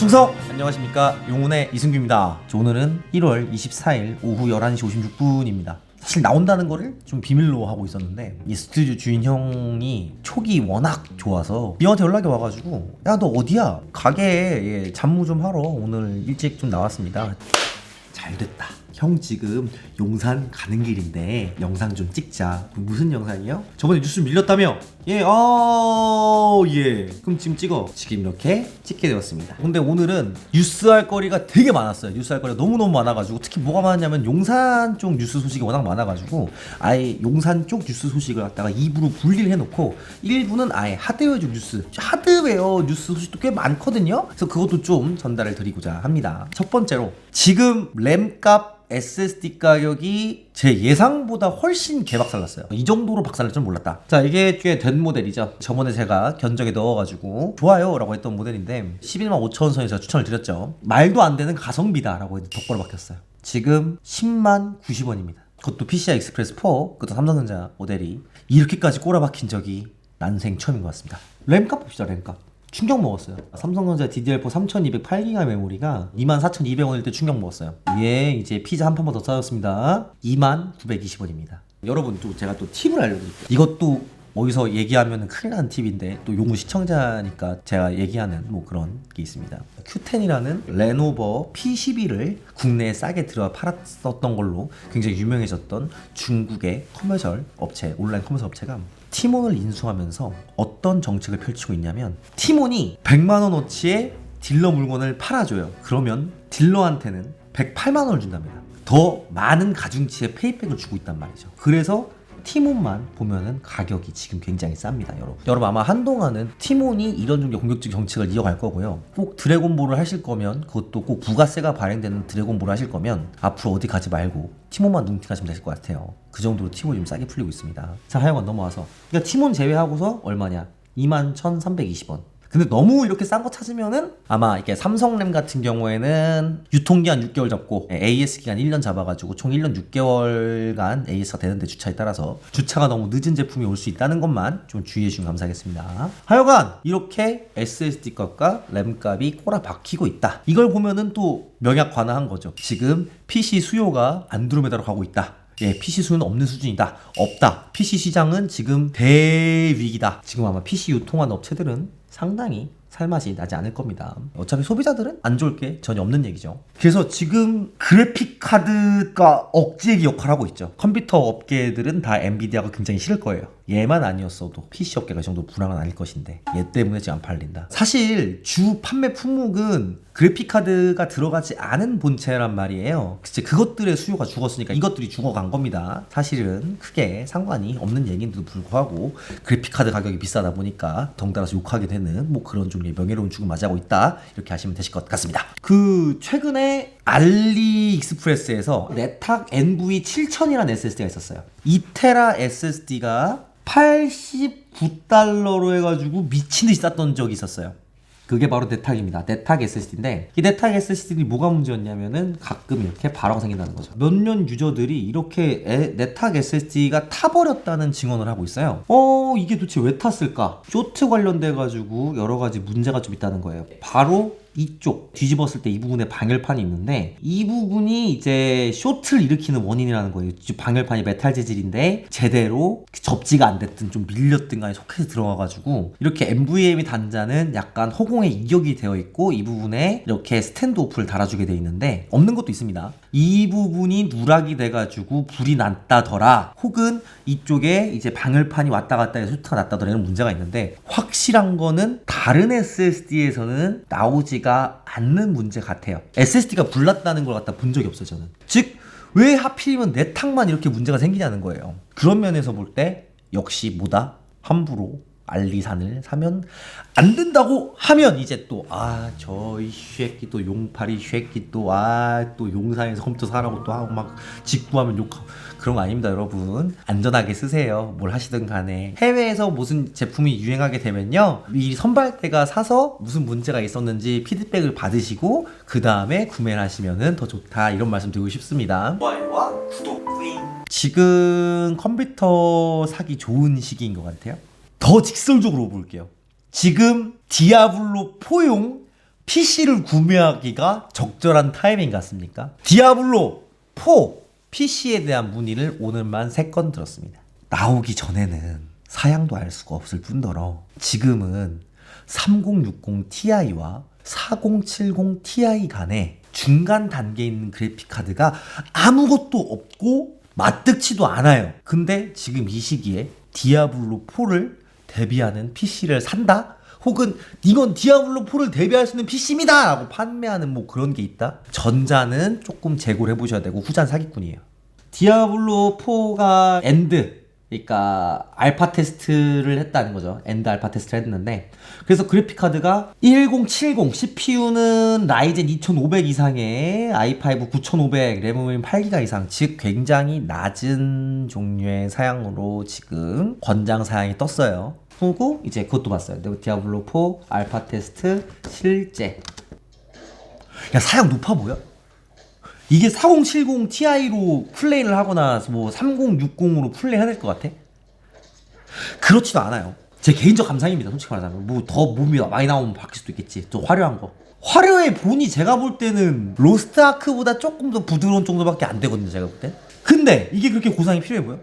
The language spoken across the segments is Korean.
충성! 안녕하십니까, 용운의 이승규입니다. 오늘은 1월 24일 오후 11시 56분입니다. 사실 나온다는 거를 좀 비밀로 하고 있었는데 이 스튜디오 주인 형이 촉이 워낙 좋아서 형한테 연락이 와가지고 야, 너 어디야? 가게에 잡무 좀 하러 오늘 일찍 좀 나왔습니다. 잘 됐다. 형 지금 용산 가는 길인데 영상 좀 찍자. 무슨 영상이요? 저번에 뉴스 밀렸다며? 예, 예. 그럼 지금 찍어. 지금 이렇게 찍게 되었습니다. 근데 오늘은 뉴스 할 거리가 되게 많았어요. 뉴스 할 거리가 너무너무 많아가지고, 특히 뭐가 많았냐면 용산 쪽 뉴스 소식이 워낙 많아가지고 아예 용산 쪽 뉴스 소식을 갖다가 2부로 분리를 해놓고 1부는 아예 하드웨어 쪽 뉴스, 하드웨어 뉴스 소식도 꽤 많거든요. 그래서 그것도 좀 전달을 드리고자 합니다. 첫 번째로 지금 램값 SSD 가격이 제 예상보다 훨씬 개박살났어요. 이 정도로 박살날 줄 몰랐다. 자, 이게 꽤 된 모델이죠. 저번에 제가 견적에 넣어가지고 좋아요 라고 했던 모델인데 11만 5천 선에 제가 추천을 드렸죠. 말도 안 되는 가성비다 라고 해도 덕보로 바뀌었어요. 지금 10만 90원입니다 그것도 PCI 익스프레스 4, 그것도 삼성전자 모델이 이렇게까지 꼬라박힌 적이 난생 처음인 것 같습니다. 램값 봅시다. 램값 충격 먹었어요. 삼성전자 DDR4 3208기가 메모리가 24,200원일 때 충격 먹었어요. 위에 이제 피자 한 판만 더 싸졌습니다. 29,920원입니다. 여러분, 또 제가 또 팁을 알려드릴게요. 이것도 어디서 얘기하면 큰일 나는 팁인데 또 용우 시청자니까 제가 얘기하는 뭐 그런 게 있습니다. Q10이라는 레노버 P12를 국내에 싸게 들어 팔았었던 걸로 굉장히 유명해졌던 중국의 커머셜 업체, 온라인 커머셜 업체가 티몬을 인수하면서 어떤 정책을 펼치고 있냐면, 티몬이 100만원어치의 딜러 물건을 팔아줘요. 그러면 딜러한테는 108만원을 준답니다. 더 많은 가중치의 페이백을 주고 있단 말이죠. 그래서 티몬만 보면은 가격이 지금 굉장히 쌉니다. 여러분 아마 한동안은 티몬이 이런 종류의 공격적 정책을 이어갈 거고요. 꼭 드래곤볼을 하실 거면, 그것도 꼭 부가세가 발행되는 드래곤볼을 하실 거면 앞으로 어디 가지 말고 티몬만 눈팅하시면 되실 것 같아요. 그 정도로 티몬이 좀 싸게 풀리고 있습니다. 자, 하여간 넘어와서, 그러니까 티몬 제외하고서 얼마냐? 21,320원. 근데 너무 이렇게 싼 거 찾으면은 아마 이렇게 삼성램 같은 경우에는 유통기한 6개월 잡고 AS 기간 1년 잡아가지고 총 1년 6개월간 AS가 되는데, 주차에 따라서 주차가 너무 늦은 제품이 올 수 있다는 것만 좀 주의해 주시면 감사하겠습니다. 하여간 이렇게 SSD 값과 램 값이 꼬라 박히고 있다. 이걸 보면은 또 명약 관화한 거죠. 지금 PC 수요가 안드로메다로 가고 있다. 예, PC 수는 없는 수준이다. 없다. PC 시장은 지금 대위기다. 지금 아마 PC 유통하는 업체들은 상당히 살맛이 나지 않을 겁니다. 어차피 소비자들은 안 좋을 게 전혀 없는 얘기죠. 그래서 지금 그래픽 카드가 억제기 역할을 하고 있죠. 컴퓨터 업계들은 다 엔비디아가 굉장히 싫을 거예요. 얘만 아니었어도 PC 업계가 이 정도 불황은 아닐 것인데 얘 때문에 지금 안 팔린다. 사실 주 판매 품목은 그래픽 카드가 들어가지 않은 본체란 말이에요. 그것들의 수요가 죽었으니까 이것들이 죽어간 겁니다. 사실은 크게 상관이 없는 얘기인데도 불구하고 그래픽 카드 가격이 비싸다 보니까 덩달아서 욕하게 되는 뭐 그런 종류의 명예로운 죽음 맞이하고 있다, 이렇게 하시면 되실 것 같습니다. 최근에 알리익스프레스에서 네탁 NV7000이라는 SSD가 있었어요. 2테라 SSD가 89달러로 해가지고 미친듯이 쌌던 적이 있었어요. 그게 바로 네탁입니다. 네탁 SSD인데, 이 네탁 SSD들이 뭐가 문제였냐면은 가끔 이렇게 발화가 생긴다는 거죠. 몇 년 유저들이 이렇게 네탁 SSD가 타버렸다는 증언을 하고 있어요. 이게 도대체 왜 탔을까? 쇼트 관련돼 가지고 여러 가지 문제가 좀 있다는 거예요. 바로 이쪽 뒤집었을 때 이 부분에 방열판이 있는데, 이 부분이 이제 쇼트를 일으키는 원인이라는 거예요. 방열판이 메탈 재질인데 제대로 접지가 안 됐든 좀 밀렸든 간에 소켓에 들어가가지고 이렇게 NVMe 단자는 약간 허공에 이격이 되어 있고, 이 부분에 이렇게 스탠드 오프를 달아주게 되어 있는데 없는 것도 있습니다. 이 부분이 누락이 돼가지고 불이 났다더라, 혹은 이쪽에 이제 방열판이 왔다 갔다 해서 쇼트가 났다더라, 이런 문제가 있는데, 확실한 거는 다른 SSD에서는 나오지가 않는 문제 같아요. SSD가 불났다는 걸 갖다 본 적이 없어요, 저는. 즉, 왜 하필이면 내탁만 이렇게 문제가 생기냐는 거예요. 그런 면에서 볼 때 역시 뭐다? 함부로 알리산을 사면 안 된다고 하면, 이제 또 저 이 쉐끼 또 용팔이 쉐끼 또 또 용산에서 컴퓨터 사라고 또 하고 막 직구하면 욕하고, 그런 거 아닙니다. 여러분, 안전하게 쓰세요. 뭘 하시든 간에. 해외에서 무슨 제품이 유행하게 되면요, 이 선발대가 사서 무슨 문제가 있었는지 피드백을 받으시고 그 다음에 구매를 하시면 더 좋다, 이런 말씀 드리고 싶습니다. 좋아요와 구독 뿌잉. 지금 컴퓨터 사기 좋은 시기인 것 같아요. 더 직설적으로 볼게요. 지금 디아블로 4용 PC를 구매하기가 적절한 타이밍 같습니까? 디아블로 4 PC에 대한 문의를 오늘만 3건 들었습니다. 나오기 전에는 사양도 알 수가 없을 뿐더러 지금은 3060 Ti와 4070 Ti 간에 중간 단계에 있는 그래픽카드가 아무것도 없고 맞득치도 않아요. 근데 지금 이 시기에 디아블로 4를 대비하는 PC를 산다? 혹은 이건 디아블로 4를 대비할 수 있는 PC입니다! 라고 판매하는 뭐 그런 게 있다? 전자는 조금 재고를 해보셔야 되고 후자는 사기꾼이에요. 디아블로 4가 엔드, 그러니까 알파 테스트를 했다는 거죠. 엔드 알파 테스트를 했는데, 그래서 그래픽카드가 1070, CPU는 라이젠 2500 이상의 i5 9500, 램은 8GB 이상, 즉 굉장히 낮은 종류의 사양으로 지금 권장 사양이 떴어요. 그리고 이제 그것도 봤어요. 디아블로 4 알파 테스트 실제. 야, 사양 높아 보여? 이게 4070 Ti로 플레이를 하거나 뭐 3060으로 플레이해야 될 것 같아? 그렇지도 않아요. 제 개인적 감상입니다. 솔직히 말하자면 뭐 더 몸이 많이 나오면 바뀔 수도 있겠지. 좀 화려한 거. 화려의 본이 제가 볼 때는 로스트 아크보다 조금 더 부드러운 정도밖에 안 되거든요. 제가 볼 때. 근데 이게 그렇게 고상이 필요해 보여?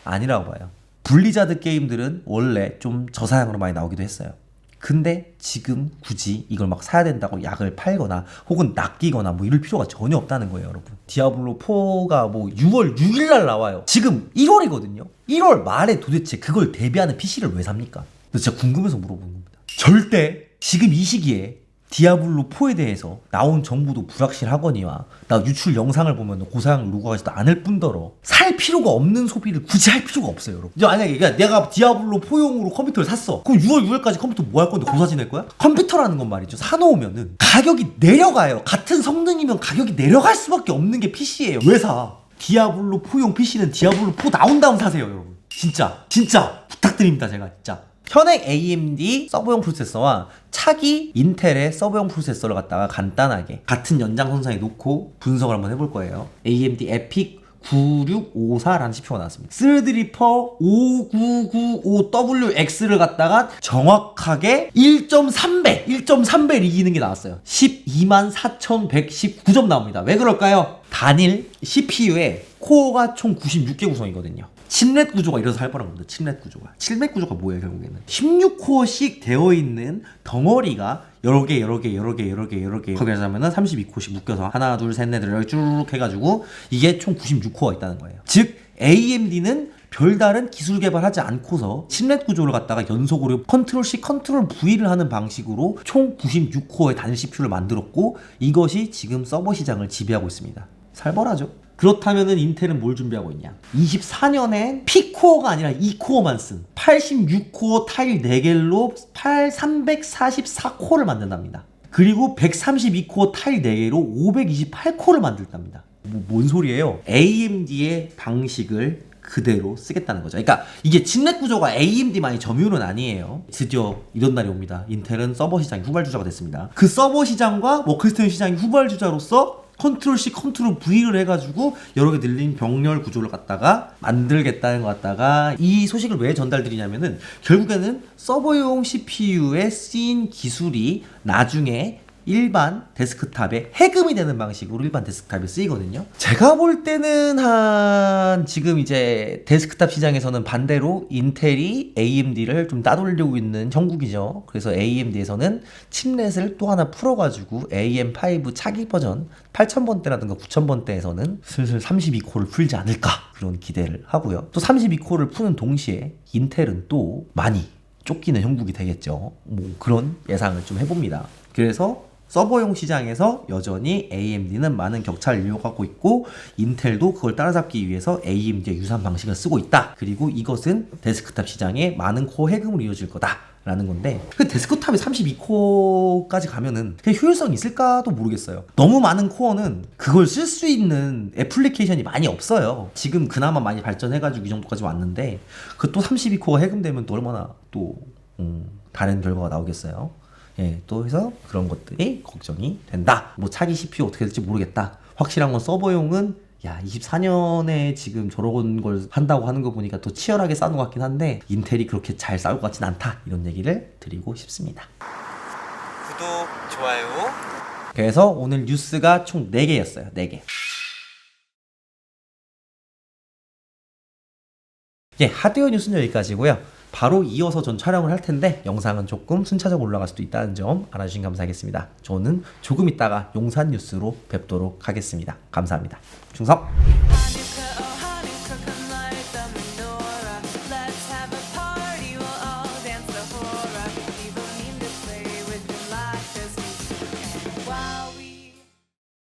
아니라고 봐요. 블리자드 게임들은 원래 좀 저사양으로 많이 나오기도 했어요. 근데 지금 굳이 이걸 막 사야 된다고 약을 팔거나 혹은 낚이거나 뭐 이럴 필요가 전혀 없다는 거예요, 여러분. 디아블로 4가 뭐 6월 6일 날 나와요. 지금 1월이거든요. 1월 말에 도대체 그걸 대비하는 PC를 왜 삽니까? 진짜 궁금해서 물어보는 겁니다. 절대 지금 이 시기에 디아블로 4에 대해서 나온 정보도 불확실하거니와 나 유출 영상을 보면 고사양을 요구하지도 않을 뿐더러 살 필요가 없는 소비를 굳이 할 필요가 없어요, 여러분. 만약에 내가 디아블로 4용으로 컴퓨터를 샀어. 그럼 6월 6일까지 컴퓨터 뭐 할 건데 고사 지낼 거야? 컴퓨터라는 건 말이죠. 사놓으면은 가격이 내려가요. 같은 성능이면 가격이 내려갈 수밖에 없는 게 PC예요. 왜 사? 디아블로 4용 PC는 디아블로 4 나온 다음 사세요, 여러분. 진짜 부탁드립니다, 제가 진짜. 현행 AMD 서버용 프로세서와 차기 인텔의 서버용 프로세서를 갖다가 간단하게 같은 연장선상에 놓고 분석을 한번 해볼 거예요. AMD EPIC 9654라는 CPU가 나왔습니다. 스레드리퍼 5995WX를 갖다가 정확하게 1.3배 이기는 게 나왔어요. 124,119점 나옵니다. 왜 그럴까요? 단일 CPU에 코어가 총 96개 구성이거든요. 칩렛 구조가 이래서 살벌한 겁니다. 칩렛 구조가 뭐예요, 결국에는? 16코어씩 되어 있는 덩어리가 여러 개 거기에 하자면은 32코어씩 묶여서 하나, 둘, 셋, 넷 이렇게 쭈르륵 해가지고 이게 총 96코어가 있다는 거예요. 즉 AMD는 별다른 기술 개발하지 않고서 칩렛 구조를 갖다가 연속으로 컨트롤 C, 컨트롤 V를 하는 방식으로 총 96코어의 단일 CPU를 만들었고 이것이 지금 서버 시장을 지배하고 있습니다. 살벌하죠? 그렇다면은 인텔은 뭘 준비하고 있냐? 24년에 P코어가 아니라 2코어만 쓴 86코어 타일 4개로 344코어를 만든답니다. 그리고 132코어 타일 4개로 528코어를 만든답니다. 뭔 소리예요? AMD의 방식을 그대로 쓰겠다는 거죠. 그러니까 이게 칩렛 구조가 AMD만이 점유율은 아니에요. 드디어 이런 날이 옵니다. 인텔은 서버 시장이 후발주자가 됐습니다. 그 서버 시장과 워크스테이션 시장이 후발주자로서 컨트롤 C, 컨트롤 V를 해가지고 여러 개 늘린 병렬 구조를 갖다가 만들겠다는 것 같다가 이 소식을 왜 전달드리냐면은 결국에는 서버용 CPU에 쓰인 기술이 나중에 일반 데스크탑에 해금이 되는 방식으로 일반 데스크탑에 쓰이거든요. 제가 볼 때는 한 지금 이제 데스크탑 시장에서는 반대로 인텔이 AMD를 좀 따돌리고 있는 형국이죠. 그래서 AMD에서는 칩렛을 또 하나 풀어가지고 AM5 차기 버전 8000번대라든가 9000번대에서는 슬슬 32코어를 풀지 않을까 그런 기대를 하고요. 또 32코어를 푸는 동시에 인텔은 또 많이 쫓기는 형국이 되겠죠. 뭐 그런 예상을 좀 해봅니다. 그래서 서버용 시장에서 여전히 AMD는 많은 격차를 이용하고 있고 인텔도 그걸 따라잡기 위해서 AMD의 유사한 방식을 쓰고 있다. 그리고 이것은 데스크탑 시장에 많은 코어 해금으로 이어질 거다 라는 건데 그 데스크탑에 32코어까지 가면은 그게 효율성이 있을까도 모르겠어요. 너무 많은 코어는 그걸 쓸 수 있는 애플리케이션이 많이 없어요. 지금 그나마 많이 발전해가지고 이 정도까지 왔는데 그 또 32코어 해금되면 또 얼마나 또 다른 결과가 나오겠어요. 예, 또 해서 그런 것들이 걱정이 된다. 뭐 차기 CPU 어떻게 될지 모르겠다. 확실한 건 서버용은 야 24년에 지금 저런 걸 한다고 하는 거 보니까 또 치열하게 싸우는 것 같긴 한데 인텔이 그렇게 잘 싸울 것 같진 않다. 이런 얘기를 드리고 싶습니다. 좋아요. 그래서 오늘 뉴스가 총 4개였어요. 4개. 예, 하드웨어 뉴스는 여기까지고요. 바로 이어서 전 촬영을 할 텐데 영상은 조금 순차적으로 올라갈 수도 있다는 점 알아주시면 감사하겠습니다. 저는 조금 있다가 용산 뉴스로 뵙도록 하겠습니다. 감사합니다. 충성!